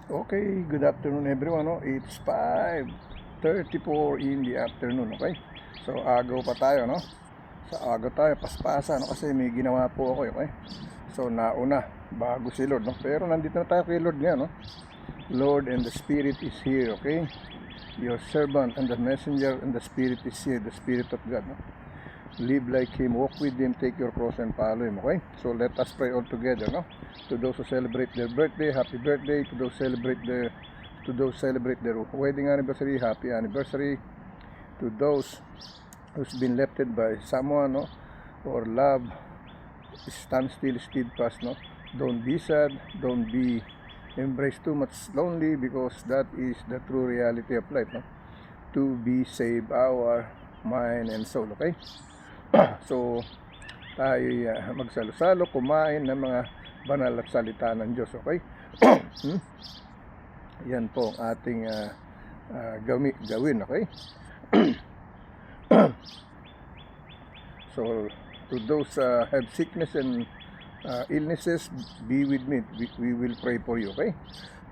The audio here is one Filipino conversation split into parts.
Okay, good afternoon everyone. No? It's 5:34 in the afternoon, okay? So, agaw pa tayo, no? Sa agaw tayo, paspasa, no? Kasi may ginawa po ako, okay? So, nauna, bago si Lord, no? Pero nandito na tayo kay Lord ngayon, no? Lord and the Spirit is here, okay? Your servant and the messenger and the Spirit is here, the Spirit of God, no? Live like Him, walk with Him, take your cross and follow Him, okay? So, let us pray all together, no? To those who celebrate their birthday, happy birthday. To those celebrate their wedding anniversary, happy anniversary. To those who's been left by someone, no, or love, stand still, steadfast, no. Don't be sad, don't be embrace too much lonely, because that is the true reality of life, no. To be save our mind and soul, okay? So tayo magsalo-salo, kumain ng mga banal at salita ng Diyos, okay? Yan po ang ating gawin, okay? So to those have sickness and illnesses, be with me. We will pray for you, okay?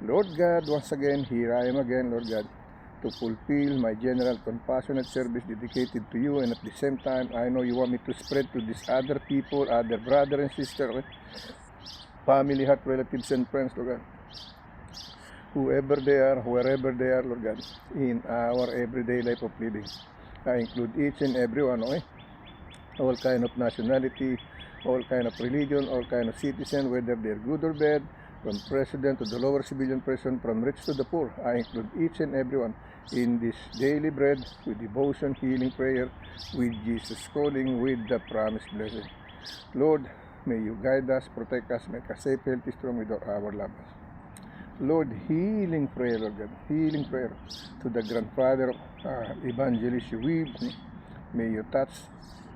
Lord God, once again, here I am again, Lord God, to fulfill my general compassionate service dedicated to you, and at the same time, I know you want me to spread to these other people, other brother and sister, okay? Family, heart, relatives, and friends, Lord God, whoever they are, wherever they are, Lord God, in our everyday life of living. I include each and every one, okay? All kind of nationality, all kind of religion, all kind of citizen, whether they're good or bad, from president to the lower civilian person, from rich to the poor. I include each and everyone in this daily bread with devotion, healing prayer, with Jesus calling, with the promised blessing. Lord, may you guide us, protect us, make us safe, healthy, strong with our loved ones. Lord, healing prayer, Lord God, healing prayer to the grandfather of Evangelist Weeb. May you touch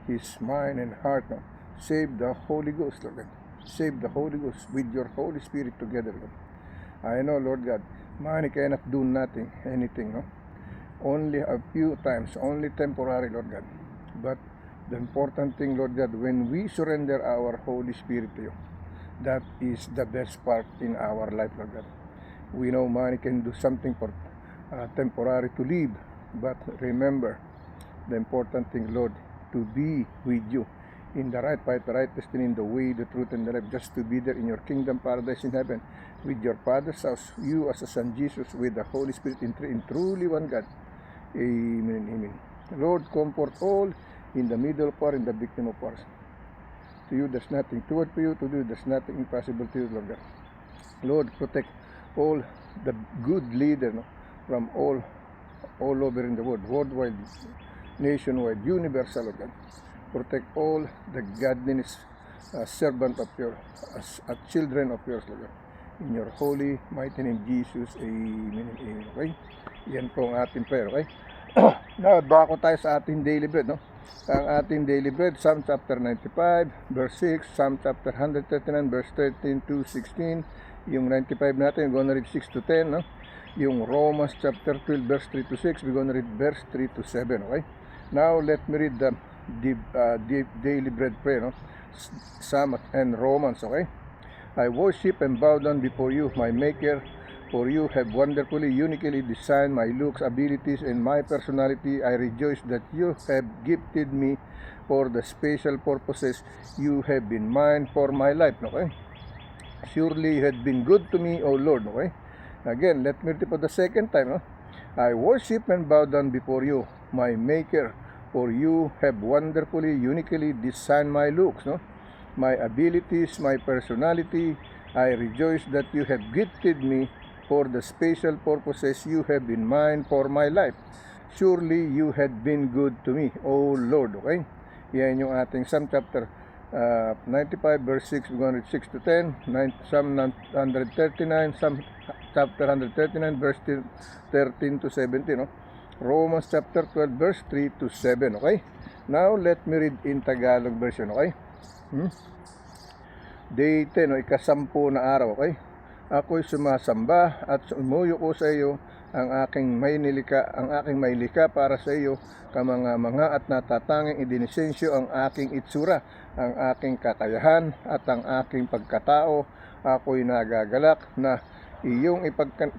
his mind and heart, no? Save the Holy Ghost, Lord God. Save the Holy Ghost with your Holy Spirit together, Lord. I know, Lord God, money cannot do anything, no? Only a few times, only temporary, Lord God. But the important thing, Lord God, when we surrender our Holy Spirit to you, that is the best part in our life, Lord God. We know money can do something for temporary to live, but remember the important thing, Lord, to be with you in the right path, the right destiny, in the way, the truth, and the life, just to be there in your kingdom, paradise in heaven, with your Father's house, you as a Son Jesus, with the Holy Spirit in truly one God. Amen, amen. Lord, comfort all in the middle part, in the victim of ours. To you there's nothing too hard for you to do, there's nothing impossible to you, Lord God. Lord, protect all the good leader, no, from all over in the world, worldwide, nationwide, universal, Lord God. Protect all the godliness servant of your children of yours, Lord God. In your holy, mighty name, Jesus, amen and amen, okay? Yan po ang ating prayer, okay? Now, bako tayo sa ating daily bread, no? Ang ating daily bread, Psalm chapter 95, verse 6, Psalm chapter 139, verse 13 to 16, yung 95 natin, we're gonna read 6 to 10, no? Yung Romans chapter 12, verse 3 to 6, we're gonna read verse 3 to 7, okay? Now, let me read the daily bread prayer, no? Psalm and Romans, okay? I worship and bow down before you, my Maker, for you have wonderfully, uniquely designed my looks, abilities, and my personality. I rejoice that you have gifted me for the special purposes you have been mine for my life, okay? Surely you have been good to me, O Lord, okay? Again, let me read for the second time, no? I worship and bow down before you, my Maker, for you have wonderfully, uniquely designed my looks, no? My abilities, my personality. I rejoice that you have gifted me for the special purposes you have in mind for my life. Surely you had been good to me, O Lord, okay? Yan yung ating Psalm chapter 95 verse 6, we're going to read 6 to 10, Psalm 139, Psalm chapter 139 verse 13 to 17, no? Romans chapter 12 verse 3 to 7, okay? Now let me read in Tagalog version, okay? Day 10, no, ikasampu na araw, okay? Ako'y sumasamba at sumuyo ko sa iyo ang aking may likha para sa iyo, kamanga-manga at natatanging idinisensyo ang aking itsura, ang aking kakayahan at ang aking pagkatao. Ako'y nagagalak na iyong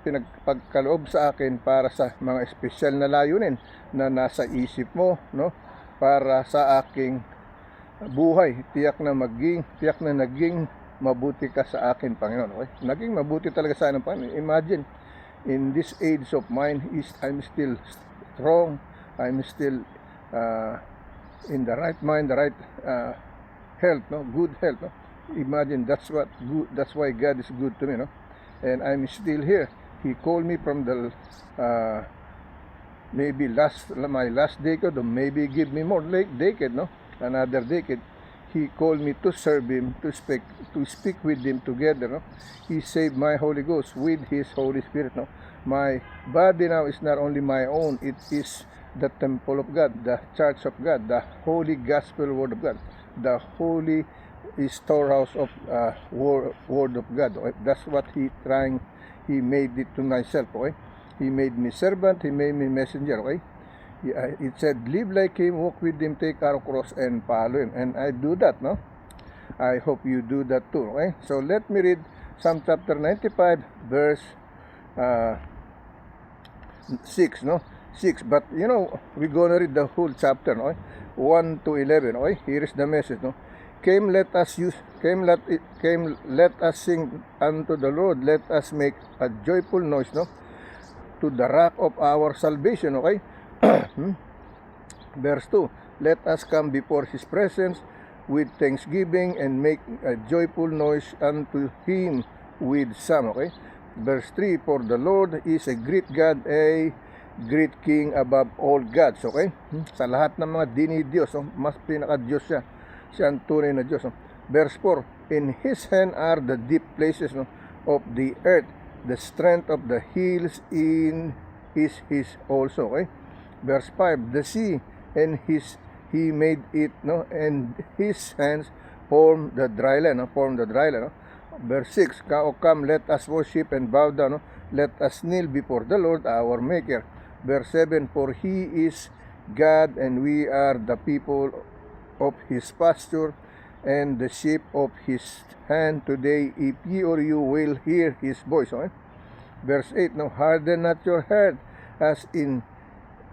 pinagpagkaloob sa akin para sa mga espesyal na layunin na nasa isip mo, no? Para sa aking buhay. Tiyak na naging mabuti ka sa akin, Panginoon. Okay? Naging mabuti talaga sa akin, Panginoon. Imagine, in this age of mine, I'm still strong. I'm still in the right mind, the right health, no? Good health, no? Imagine, that's why God is good to me, no? And I'm still here. He called me from the maybe my last decade, or maybe give me more decade, no? Another decade. He called me to serve Him, to speak with Him together, no? He saved my Holy Ghost with His Holy Spirit, no? My body now is not only my own, it is the temple of God, the church of God, the holy gospel word of God, the holy storehouse of word of God. Okay? That's what He made it to myself. Okay? He made me servant, He made me messenger. Okay? It said, live like Him, walk with Him, take our cross and follow Him. And I do that, no? I hope you do that too. Okay? So let me read Psalm chapter 95, verse 6, no? 6. But you know, we're gonna read the whole chapter, no? 1 to 11. Okay? Here is the message, no? Came, let us sing unto the Lord. Let us make a joyful noise, no? To the rock of our salvation. Okay? Verse 2. Let us come before His presence with thanksgiving and make a joyful noise unto Him with psalm. Okay? Verse 3. For the Lord is a great God, a great King above all gods. Okay? Sa lahat ng mga dinidiyos, mas pinaka-Diyos siya. Siya ang tunay na Diyos. Verse 4. In His hand are the deep places, no, of the earth. The strength of the hills is His also. Okay? Verse 5. The sea and He made it, no, and His hands formed the dry land. No? Verse 6. Come, let us worship and bow down. No? Let us kneel before the Lord our Maker. Verse 7. For He is God, and we are the people of His pasture, and the sheep of His hand. Today, if ye or you will hear His voice. Okay? Verse 8. No, harden not your heart, as in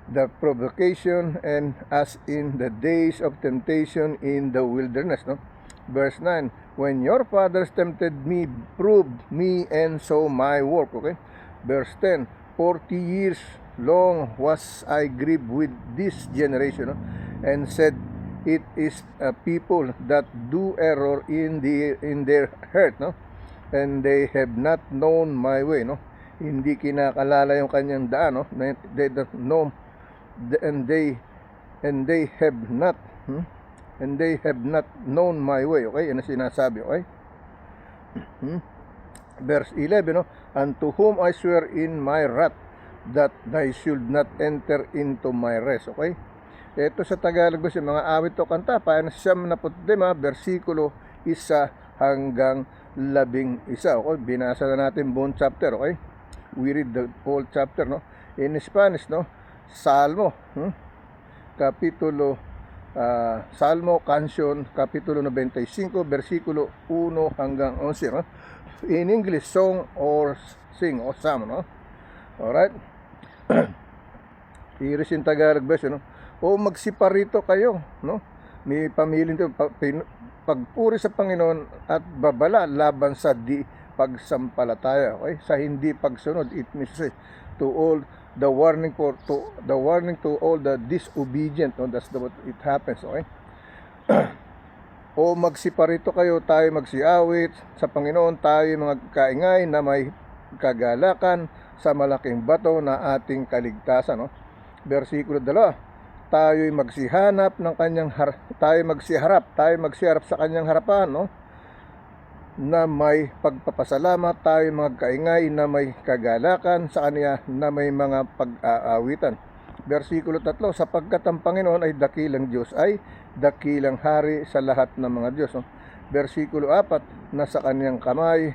the provocation, and as in the days of temptation in the wilderness. No? Verse 9. When your fathers tempted me, proved me, and saw my work. Okay? Verse 10. 40 years long was I grieved with this generation, no? And said, it is a people that do error in their heart, no? And they have not known my way, no? Hindi kinakalala yung kanyang daan, no? They don't know, and they have not known my way. Okay? Yan ang sinasabi. Okay? Verse 11, no? Unto whom I swear in my wrath that they should not enter into my rest. Okay? Ito sa Tagalog ba, mga awit o kanta, paano siyam na putlima, versikulo 1 hanggang 11. Okay? Binasa na natin buong chapter. Okay? We read the whole chapter, no? In Spanish, no? Salmo, Salmo, Canción, Kapitulo 95, versikulo 1 hanggang 11, no? In English, song or sing or psalm, no? Alright? Here is in Tagalog version, no? O magsiparito kayo, no? May pamilya nito, pagpuri sa Panginoon at babala laban sa di pagsampalataya. Okay? Sa hindi pagsunod, it means to all the warning to all the disobedient. No? That's what it happens. Okay? O magsiparito kayo, tayo magsiawit sa Panginoon, tayo mga kaingay na may kagalakan sa malaking bato na ating kaligtasan. No? Versikulo 2. Tayo'y magsihanap ng kanyang tayo magsiharap sa kanyang harapan, no? Na may pagpapasalamat, tayo magkaingay na may kagalakan sa kanya na may mga pag-aawitan. Versikulo 3. Sapagkat ang Panginoon ay dakilang Diyos, ay dakilang hari sa lahat ng mga Diyos. No? Versikulo 4. Na sa kanyang kamay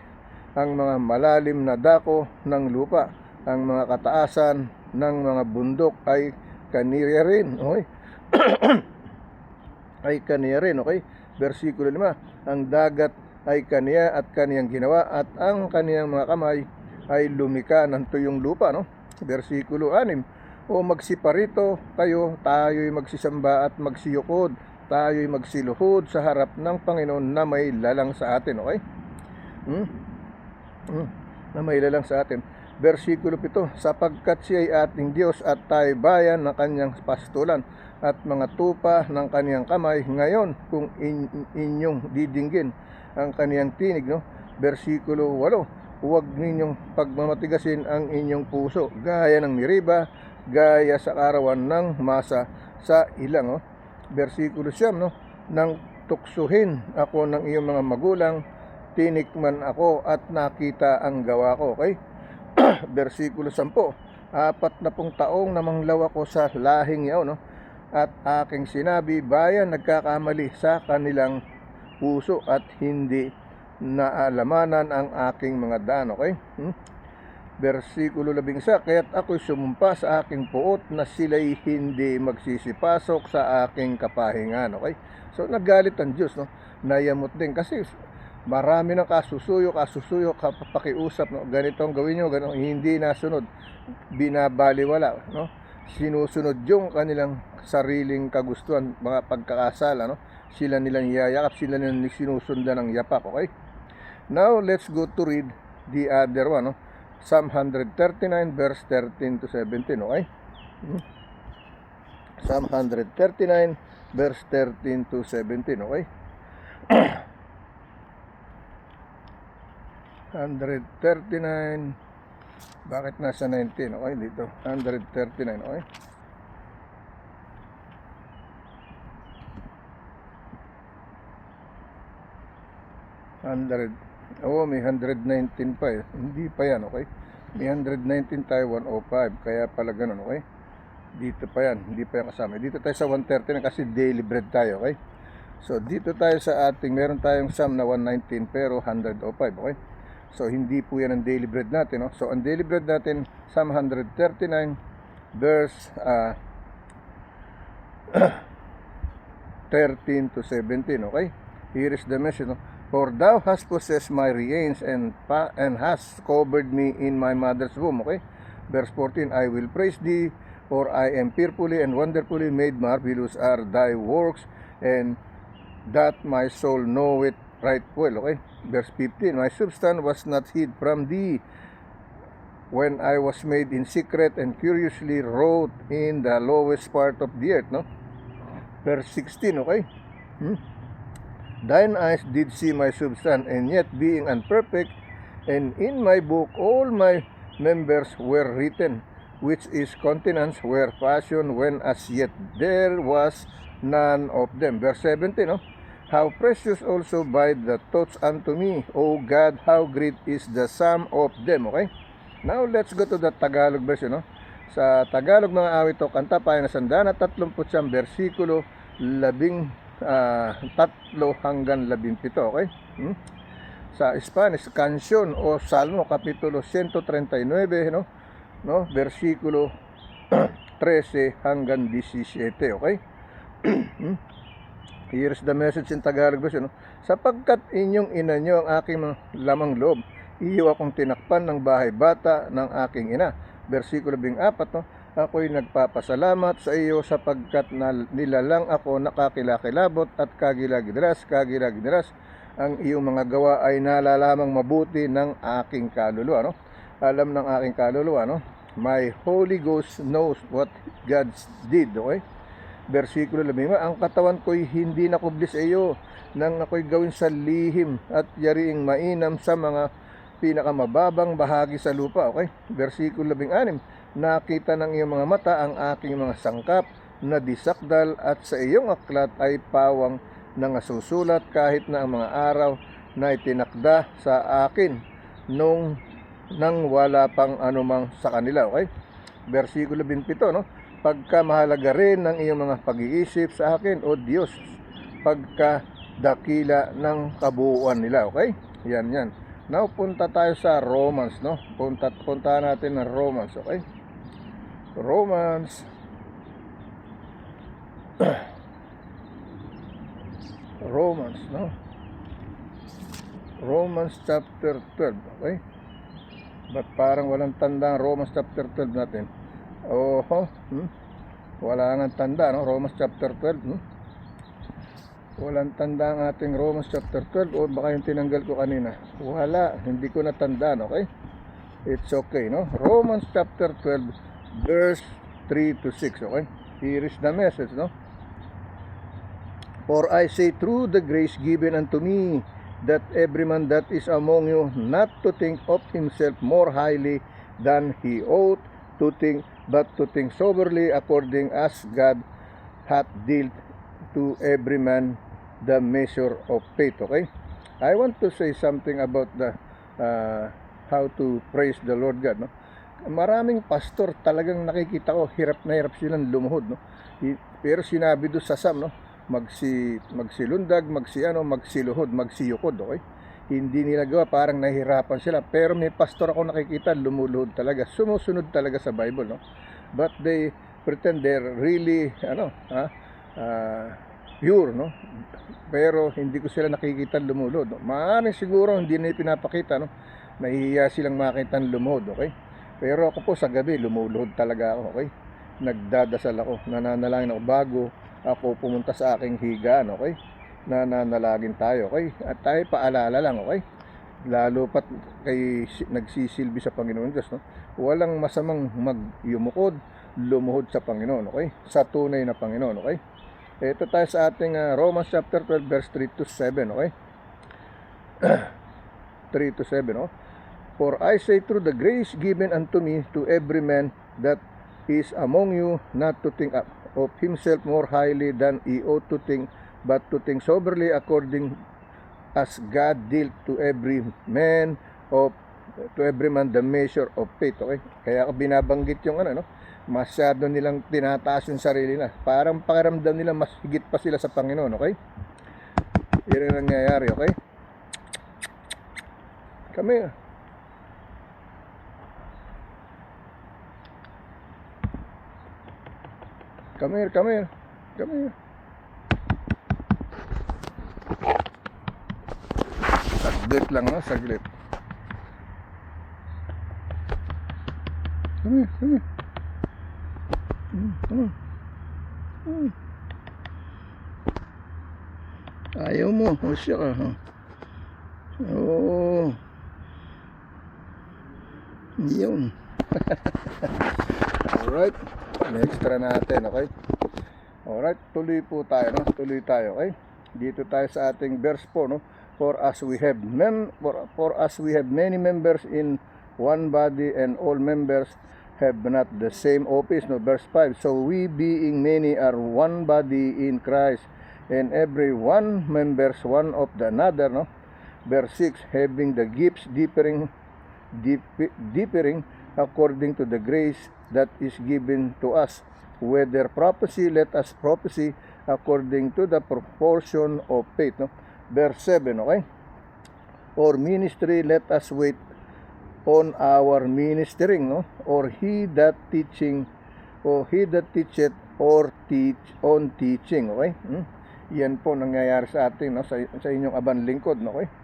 ang mga malalim na dako ng lupa, ang mga kataasan ng mga bundok ay kaniya rin. Okay? Ay kaniya rin. Okay? Versikulo 5. Ang dagat ay kaniya at kaniyang ginawa, at ang kaniyang mga kamay ay lumika ng tuyong lupa, no? Versikulo 6, o magsiparito kayo, tayo'y magsisamba at magsiyukod, tayo'y magsiluhod sa harap ng Panginoon na may lalang sa atin, okay? Na may lalang sa atin. Versikulo 7, sapagkat siya ay ating Diyos at tayo bayan ng kanyang pastulan at mga tupa ng kaniyang kamay. Ngayon, kung inyong didinggin ang kaniyang tinig, no? Versikulo 8, huwag ninyong pagmamatigasin ang inyong puso, gaya ng Meriba, gaya sa karawan ng Masa sa ilang, no? Versikulo 9, no? Nang tuksuhin ako ng iyong mga magulang, tinikman ako at nakita ang gawa ko, okay? Versikulo 10, 40 taong namanglaw ako sa lahing yaon, no? At aking sinabi, bayan nagkakamali sa kanilang puso at hindi naalamanan ang aking mga daan, okay? Versikulo 11, kaya't ako'y sumumpa sa aking puot na sila'y hindi magsisipasok sa aking kapahingan, okay? So nagalit ang Diyos, no? Nayamot din kasi marami ng kasusuyo, pakiusap, no? Ganitong gawin nyo, ganito, hindi nasunod, binabaliwala, no? Sinusunod yung kanilang sariling kagustuhan, mga pagkakasala, no? Sila nilang yayakap, sila nilang sinusundan ng yapak, okay? Now, let's go to read the other one, no? Psalm 139 verse 13 to 17, okay? Psalm 139 verse 13 to 17, okay? 139, bakit nasa 19, okay? Dito, 139, okay? May 119 pa eh. Hindi pa yan, okay? May 119 tayo, 105. Kaya pala ganun, okay? Dito pa yan, hindi pa yan kasama. Dito tayo sa 130 na kasi daily bread tayo, okay? So, dito tayo sa ating, meron tayong Psalm na 119 pero 105, okay? So, hindi po yan ang daily bread natin, no? So, ang daily bread natin, Psalm 139 verse 13 to 17, okay? Here is the message, no? For thou hast possessed my reins and hast covered me in my mother's womb, okay? Verse 14, I will praise thee, for I am fearfully and wonderfully made. Marvelous are thy works, and that my soul knoweth right well, okay? Verse 15, my substance was not hid from thee when I was made in secret and curiously wrought in the lowest part of the earth, no? Verse 16, okay? Thine eyes did see my substance, and yet being unperfect, and in my book all my members were written, which is continence, where passion, when as yet there was none of them. Verse 17, no? How precious also by the thoughts unto me, O God, how great is the sum of them, okay? Now, let's go to the Tagalog version, no? Sa Tagalog mga awit o kanta, pahina 139, versikulo 3 hanggang 17, okay? Sa Spanish, Canción o Salmo, kapitulo 139, no? Versikulo 13 hanggang 17, okay? Here's the message in Tagalog version, no? Sapagkat inyong ina nyo ang aking lamang loob, iyo akong tinakpan ng bahay bata ng aking ina. Versikulo 14, no? Ako'y nagpapasalamat sa iyo sapagkat nilalang ako nakakilakilabot at kagilagideras. Ang iyong mga gawa ay nalalamang mabuti ng aking kaluluwa, no? Alam ng aking kaluluwa, no? My Holy Ghost knows what God did, okay? Versikulo 15, ang katawan ko'y hindi nakubli sa iyo nang ako'y gawin sa lihim at yariing mainam sa mga pinakamababang bahagi sa lupa, okay? Versikulo 16, nakita ng iyong mga mata ang aking mga sangkap na disakdal at sa iyong aklat ay pawang nangasusulat kahit na ang mga araw na itinakda sa akin nang wala pang anumang sa kanila, okay? Versikulo 27, no? Pagka mahalaga rin ng iyong mga pag-iisip sa akin, O Diyos, pagka dakila ng kabuuan nila, okay? Yan. Now, punta tayo sa Romans, no? Punta natin ng Romans, okay? Romans no? Romans chapter 12, okay? Ba't parang walang tanda ang Romans chapter 12 natin? Oho, wala nga tanda, no? Romans chapter 12, walang tanda ang ating Romans chapter 12, o baka yung tinanggal ko kanina. Wala, hindi ko natandaan, okay? It's okay, no? Romans chapter 12, verse 3 to 6, okay? Here is the message, no? For I say through the grace given unto me, that every man that is among you not to think of himself more highly than he ought to think, but to think soberly according as God hath dealt to every man the measure of faith. Okay, I want to say something about the how to praise the Lord God, no? Maraming pastor talagang nakikita ko hirap na hirap silang lumuhod, no? Pero sinabi doon sa Psalm, no, magsilundag, magsiluhod, magsiyukod, okay? Hindi nila gawa, parang nahihirapan sila. Pero may pastor ako nakikita, lumuluhod talaga, sumusunod talaga sa Bible, no? But they pretend they're really, pure, no? Pero hindi ko sila nakikita lumuluhod, no? Maaaring siguro hindi na pinapakita, no? Nahihiya silang makita lumuluhod, okay? Pero ako po sa gabi, lumuluhod talaga ako, okay? Nagdadasal ako, nananalangin ako bago ako pumunta sa aking higaan, okay? Nananalangin tayo, okay? At tayo paalala lang, okay? Lalo pat kay nagsisilbi sa Panginoon Diyos, no? Walang masamang magyumukod, lumuhod sa Panginoon, okay? Sa tunay na Panginoon, okay? Ito tayo sa ating Romans chapter 12 verse 3 to 7, okay? 3 to 7, no? For I say through the grace given unto me, to every man that is among you not to think of himself more highly than he ought to think, but to think soberly according as God dealt to every man the measure of faith. Okay? Kaya ako binabanggit yung no? Masyado nilang tinataas yung sarili na. Parang pakiramdam nila mas higit pa sila sa Panginoon, okay? Yan ang nangyayari, okay? Come here. Come here, come here. Come here. Saglit lang, no? Saglit. Come here, come here. Come on. Ayaw mo. O siya ka, ha? Oo. Yun. Alright. Extra natin, okay? Alright, tuloy po tayo, no? Tuloy tayo, okay? Dito tayo sa ating verse 4, no? For as we have many members in one body, and all members have not the same office, no? Verse 5, so we being many are one body in Christ, and every one members one of the another, no? Verse 6, having the gifts differing according to the grace that is given to us, whether prophecy, let us prophesy according to the proportion of faith, no? Verse 7, okay? Or ministry, let us wait on our ministering, no? Or he that teacheth or teach on teaching, okay? Yan po nangyayari sa atin, no? Sa inyong aban lingkod, no? Okay?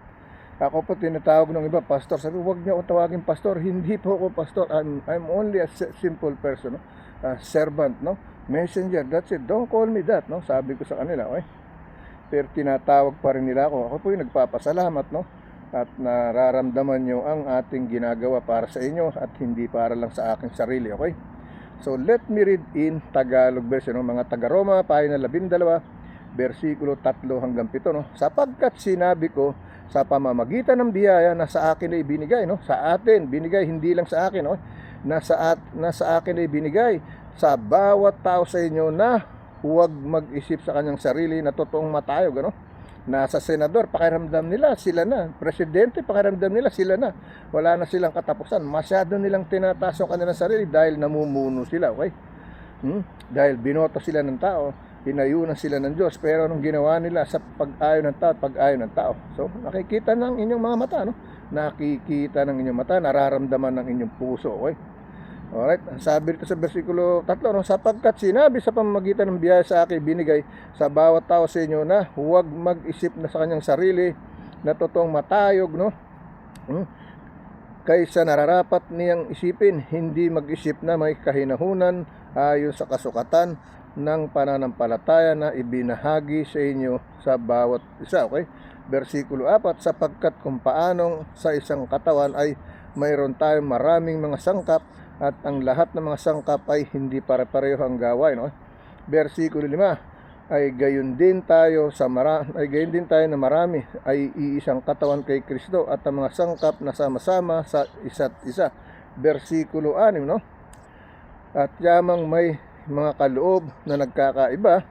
Ako po tinatawag ng iba, pastor. Sabi, huwag niyo ako tawagin pastor. Hindi po ako pastor. I'm only a simple person, no? A servant, no? Messenger, that's it. Don't call me that, no? Sabi ko sa kanila, okay? Pero tinatawag pa rin nila ako. Ako po yung nagpapasalamat, no? At nararamdaman nyo ang ating ginagawa para sa inyo at hindi para lang sa aking sarili, okay? So, let me read in Tagalog version, no? Mga taga-Roma, pahina 12, versikulo 3 hanggang 7, no? Sapagkat sinabi ko, sa pamamagitan ng biyaya na sa akin ay binigay, no? Sa atin binigay, hindi lang sa akin, no? Na sa akin ay binigay sa bawat tao sa inyo, na huwag mag-isip sa kanyang sarili na totoong matayog, ano? Nasa senador, pakiramdam nila sila na. Presidente, pakiramdam nila sila na. Wala na silang katapusan. Masyado nilang tinataas ang kanilang sarili dahil namumuno sila, okay? Dahil binoto sila ng tao, pinayunan sila ng Diyos, pero anong ginawa nila sa pag-ayon ng tao, pag-ayon ng tao? So, nakikita ng inyong mga mata, no? Nakikita ng inyong mata, nararamdaman ng inyong puso, okay? Alright, sabi dito sa versikulo 3, no? Sapagkat sinabi sa pamamagitan ng biyaya sa akin binigay sa bawat tao sa inyo, na huwag mag-isip na sa kanyang sarili na totoong matayog, no? kaysa nararapat niyang isipin, hindi mag-isip na may kahinahunan ayon sa kasukatan ng pananampalataya na ibinahagi sa inyo sa bawat isa. Okay? Versikulo 4, sapagkat kung paanong sa isang katawan ay mayroon tayong maraming mga sangkap at ang lahat ng mga sangkap ay hindi pare-pareho ang gawain. Okay? Versikulo 5, ay gayon din tayo na marami ay iisang katawan kay Kristo at ang mga sangkap na sama-sama sa isa't isa. Versikulo 6, no? At yamang may mga kaloob na nagkakaiba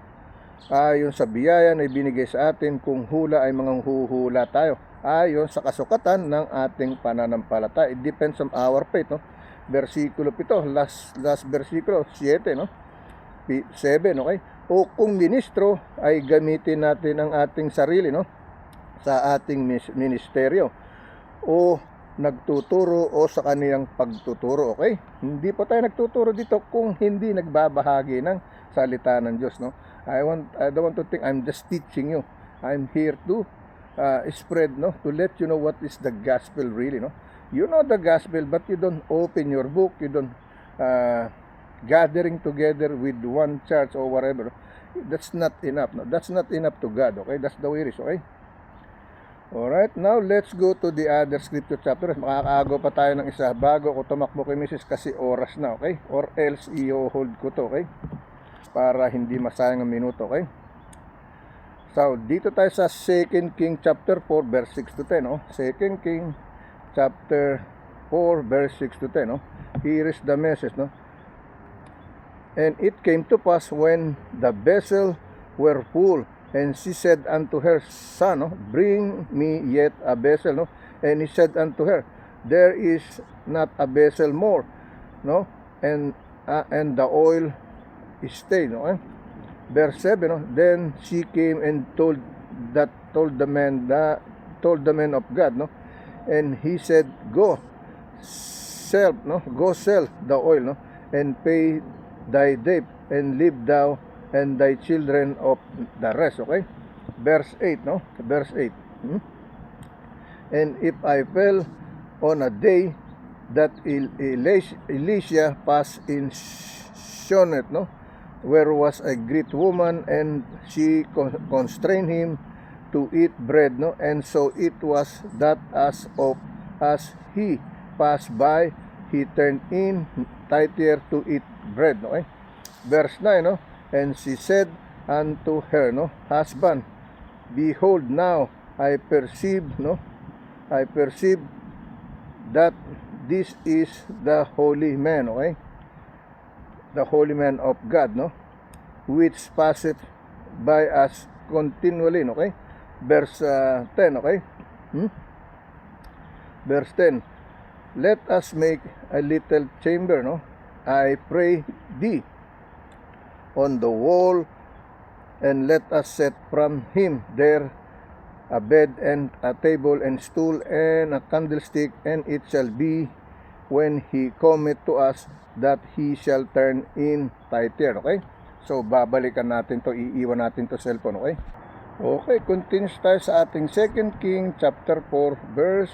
ayon sa biyaya na ibinigay sa atin, kung hula ay mga huhula tayo ayon sa kasukatan ng ating pananampalataya. It depends on our faith, no? Versikulo 7, last versikulo 7, no? 7, okay? O kung ministro ay gamitin natin ang ating sarili, no, sa ating ministeryo, o nagtuturo o sa kaniyang pagtuturo. Okay? Hindi po tayo nagtuturo dito kung hindi nagbabahagi ng salita ng Diyos, no? I don't want to think I'm just teaching you. I'm here to spread, no, to let you know what is the gospel really, no? You know the gospel, but you don't open your book, you don't gathering together with one church or whatever. That's not enough, no? That's not enough to God. Okay, that's the way it is. Okay, alright, now let's go to the other scripture chapters. Makakaago pa tayo ng isa bago ko tumakbo kay Mrs. kasi oras na. Okay, or else i-hold ko to. Okay, para hindi masayang ang minuto. Okay, so dito tayo sa 2 King chapter 4 verse 6 to 10, no? 2 King chapter 4 verse 6 to 10, no? Here is the message, no? And it came to pass when the vessel were full, and she said unto her son, no, bring me yet a vessel, no? And he said unto her, there is not a vessel more, no? And the oil is stayed, no? Verse 7, no? Then she came and told the man of God, no? And he said, go sell the oil, no? And pay thy debt, and live thou and thy children of the rest. Okay, verse 8, no? Verse 8, and if I fell on a day that Elisha passed in Shonet, no, where was a great woman, and she constrained him to eat bread, no, and so it was that as he passed by, he turned in thither to eat bread. Okay, verse 9, no? And she said unto her, no, husband, behold, now I perceive that this is the holy man. Okay, the holy man of God, no, which passeth by us continually. Okay, verse 10. Okay, verse 10, let us make a little chamber, no, I pray thee, on the wall, and let us set from him there a bed and a table and stool and a candlestick, and it shall be when he cometh to us that he shall turn in thither. Okay, so babalikan natin to, iiwan natin to cellphone. Okay, okay, continues tayo sa ating 2 King chapter 4 verse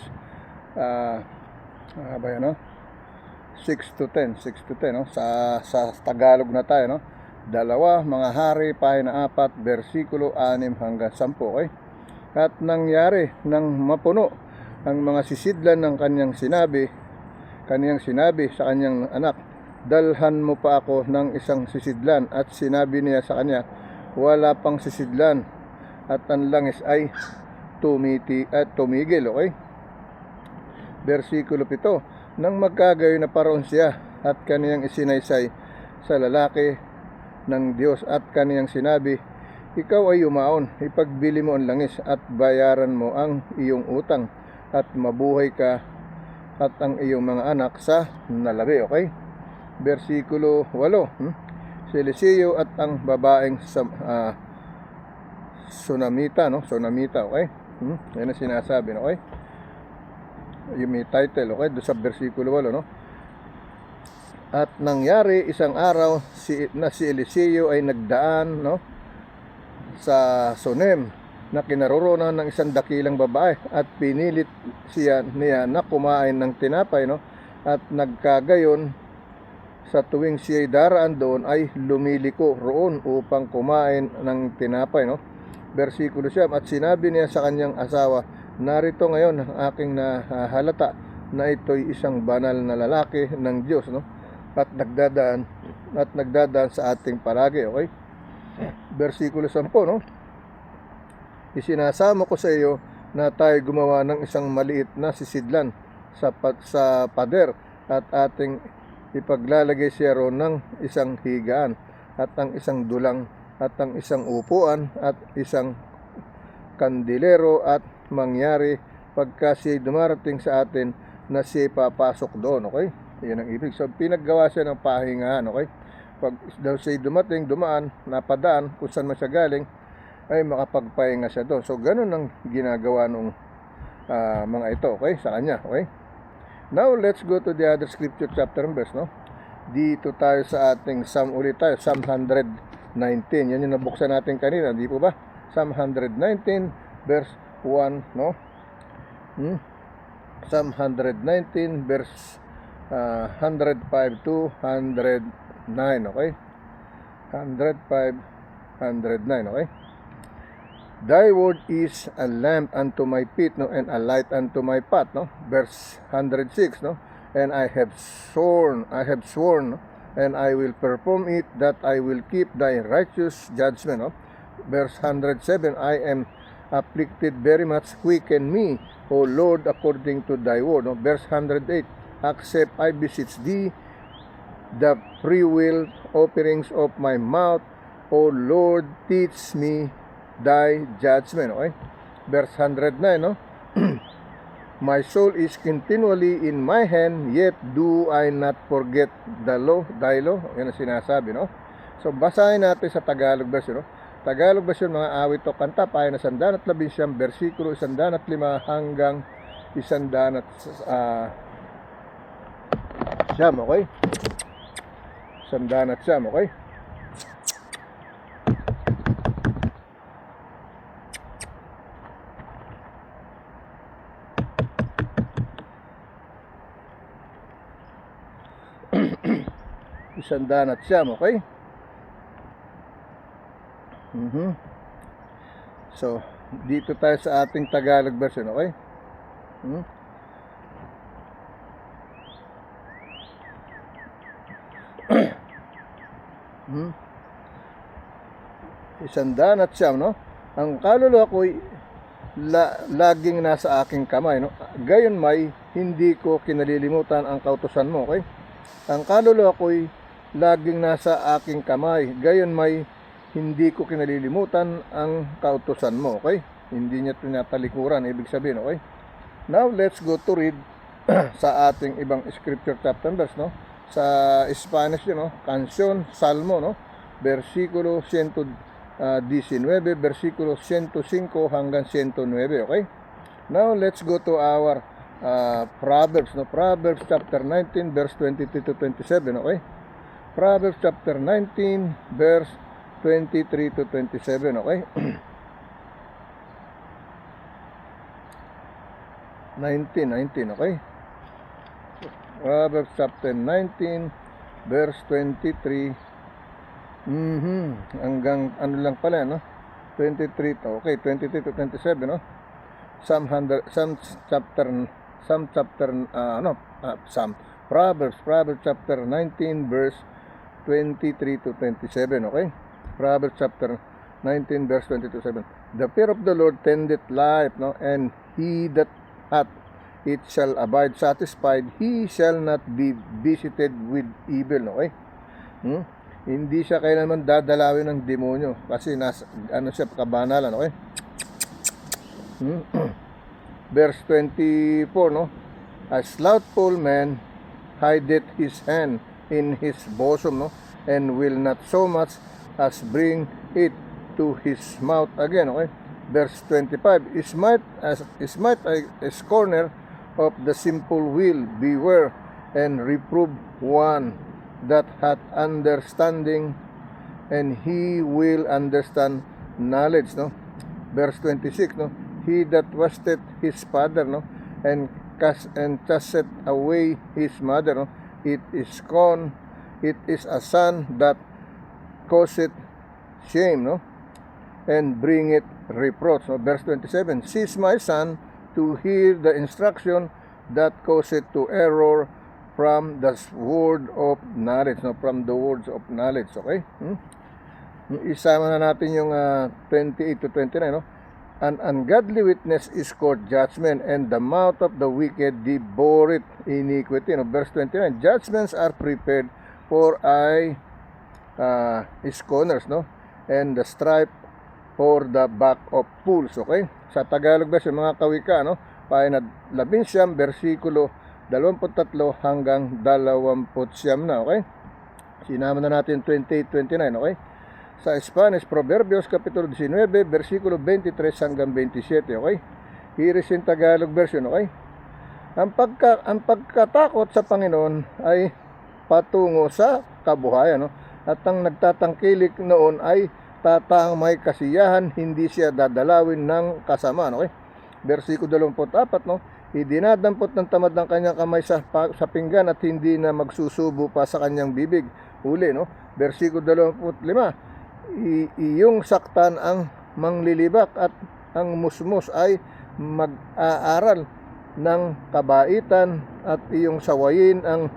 6 to 10, no? Sa Tagalog na tayo, no? 2 Mga Hari, pahina 4, versikulo 6 hanggang 10. Okay? At nangyari nang mapuno ang mga sisidlan ng kaniyang sinabi sa kaniyang anak, dalhan mo pa ako ng isang sisidlan. At sinabi niya sa kanya, wala pang sisidlan, at ang langis ay tumigil. Okay? Versikulo 7, nang magkagayon na paroon siya at kaniyang isinaysay sa lalaki ng Diyos at kaniyang sinabi, ikaw ay yumaon, ipagbili mo ang langis at bayaran mo ang iyong utang at mabuhay ka at ang iyong mga anak sa nalabi. Okay, versikulo 8, si Eliseo at ang babaeng Sunamita, no? Sunamita. Okay, yan ang sinasabi, no? Okay, yung may title. Okay, doon sa versikulo 8, no? At nangyari isang araw si Eliseo ay nagdaan, no, sa Sunem na kinaroroonan ng isang dakilang babae at pinilit niya na kumain ng tinapay, no? At nagkagayon, sa tuwing siya'y daraan doon ay lumiliko roon upang kumain ng tinapay, no? Versikulo 7, at sinabi niya sa kanyang asawa, narito ngayon ang aking nahalata na ito'y isang banal na lalaki ng Diyos, no? At nagdadaan sa ating palagi, okay? Versikulo 10, no? Isinasamo ko sa iyo na tayo gumawa ng isang maliit na sisidlan sa pader at ating ipaglalagay siya roon ng isang higaan at ang isang dulang at ang isang upuan at isang kandilero at mangyari pagka siya dumarating sa atin na siya papasok doon, okay? Yan ang ibig. So pinaggawa siya ng pahingahan, okay? Pag daw siya dumaan, napadaan kung saan man siya galing, ay makapagpahinga siya doon. So ganun ang ginagawa nung mga ito, okay, sa kanya, okay? Now let's go to the other scripture chapter and verse, no? Dito tayo sa ating Psalm ulit tayo, Psalm 119. Yan yung nabuksan natin kanina, di po ba? Psalm 119 verse 1, no? Psalm 119 verse 105 to 109, okay? 105, 109, okay? Thy word is a lamp unto my feet, no, and a light unto my path, no. Verse 106, no. And I have sworn, no, and I will perform it, that I will keep thy righteous judgment, no. Verse 107, I am afflicted very much, quicken me, O Lord, according to thy word, no. Verse 108, accept, I beseech thee, the freewill offerings of my mouth, O Lord, teach me thy judgment, okay? Verse 109, no? My soul is continually in my hand, yet do I not forget thy law. Yan ang sinasabi, no? So basahin natin sa Tagalog version, no? Tagalog version, mga awit o kanta, payo na 119, versikulo 105 hanggang 109, okay? 109, okay? Isandan at siyam, okay? So, dito tayo sa ating Tagalog version, okay? Isandan at siyam, no? Ang kaluluwa ko'y laging nasa aking kamay, no? Gayon may hindi ko kinalilimutan ang kautusan mo, okay? Ang kaluluwa ko'y laging nasa aking kamay, gayon may hindi ko kinalilimutan ang kautusan mo, okay? Hindi niya tinatalikuran, ibig sabihin, okay? Now, let's go to read sa ating ibang scripture chapter and verse, no? Sa Spanish, no? Canción, Salmo, no? Versikulo 119, versikulo 105 hanggang 109, okay? Now, let's go to our Proverbs, no? Proverbs chapter 19, verse 23 to 27, okay? Proverbs chapter 19, verse 23 to 27, okay? 19, okay? Proverbs chapter 19, verse 23, hanggang ano lang pala, no? 23 to, okay, 23 to 27, no? Proverbs chapter 19, verse 23 to 27, okay? Proverbs chapter 19, verse 22 to 7. The fear of the Lord tendeth life, no? And he that hath it shall abide satisfied. He shall not be visited with evil, okay? Hindi siya kailanman dadalawin ng demonyo kasi ano siya, kabanalan, okay? Verse 24, no? A slothful man hideth his hand in his bosom, no? And will not so much as bring it to his mouth again, okay? Verse 25, smite a scorner of the simple will, beware and reprove one that hath understanding, and he will understand knowledge, no? verse 26, no? He that wasteth his father, no, and casteth away his mother, no, it is a son that causeth shame, no, and bringeth reproach, no? Verse 27, cease, my son, to hear the instruction that causeth to error from the word of knowledge, no? From the words of knowledge, okay? Isama na natin yung 28 to 29, no? An ungodly witness is called judgment, and the mouth of the wicked devoureth iniquity, no? Verse 29, judgments are prepared for scorners, no? And the stripe for the back of fools, okay? Sa Tagalog version, mga kawika, no? Pahinad 11, versikulo 23 hanggang 29 na, okay? Sinama na natin 28, 29, okay? Sa Spanish, Proverbios Kapitulo 19, versikulo 23 hanggang 27, okay? Here is in Tagalog version, okay? Ang pagkatakot sa Panginoon ay patungo sa kabuhayan, no? At ang nagtatangkilik noon ay tatang may kasiyahan, hindi siya dadalawin ng kasamaan, okay? Versikulo 24, no? Idinadampot ng tamad ng kanyang kamay sa pinggan at hindi na magsusubo pa sa kanyang bibig. Uli, no? Versikulo 25, iyong saktan ang manglilibak at ang musmus ay mag-aaral ng kabaitan at iyong sawayin ang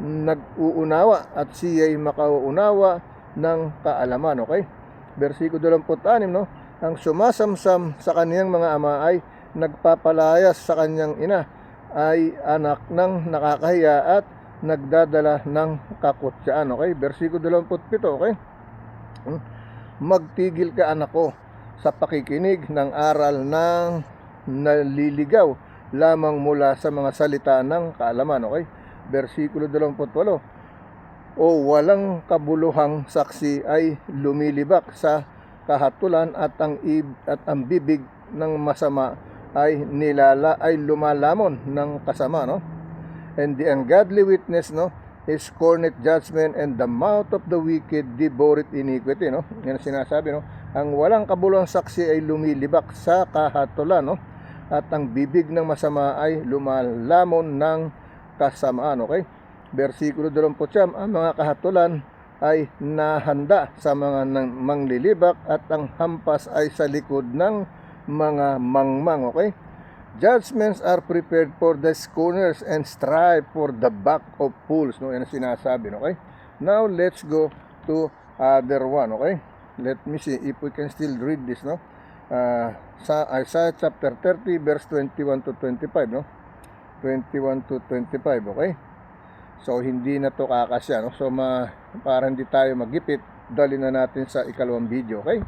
nag-uunawa at siya'y makauunawa ng kaalaman, okay? Versikulo 26, no? Ang sumasamsam sa kaniyang mga ama ay nagpapalayas sa kanyang ina, ay anak ng nakakahiya at nagdadala ng kakutsaan, okay? Versikulo 27, okay? Magtigil ka, anak ko, sa pakikinig ng aral ng naliligaw lamang mula sa mga salita ng kaalaman, okay? Versikulo 28, o walang kabuluhang saksi ay lumilibak sa kahatulan at ang bibig ng masama ay lumalamon ng kasama, no? And the ungodly witness, no, is scorneth judgment, and the mouth of the wicked devoureth iniquity, no? Yan ang sinasabi, no? Ang walang kabuluhang saksi ay lumilibak sa kahatulan, no? At ang bibig ng masama ay lumalamon ng kasamaan, okay? Versikulo 29, ang mga kahatulan ay nahanda sa mga manglilibak at ang hampas ay sa likod ng mga mangmang, okay? Judgments are prepared for the scorners and strive for the back of fools, no? Yan ang sinasabi, okay? Now let's go to other one, okay? Let me see if we can still read this, no? Sa Isaiah chapter 30 verse 21 to 25, no? 21 to 25, okay? So hindi na to kakasya, no? So para hindi tayo magipit, dali na natin sa ikalawang video, okay?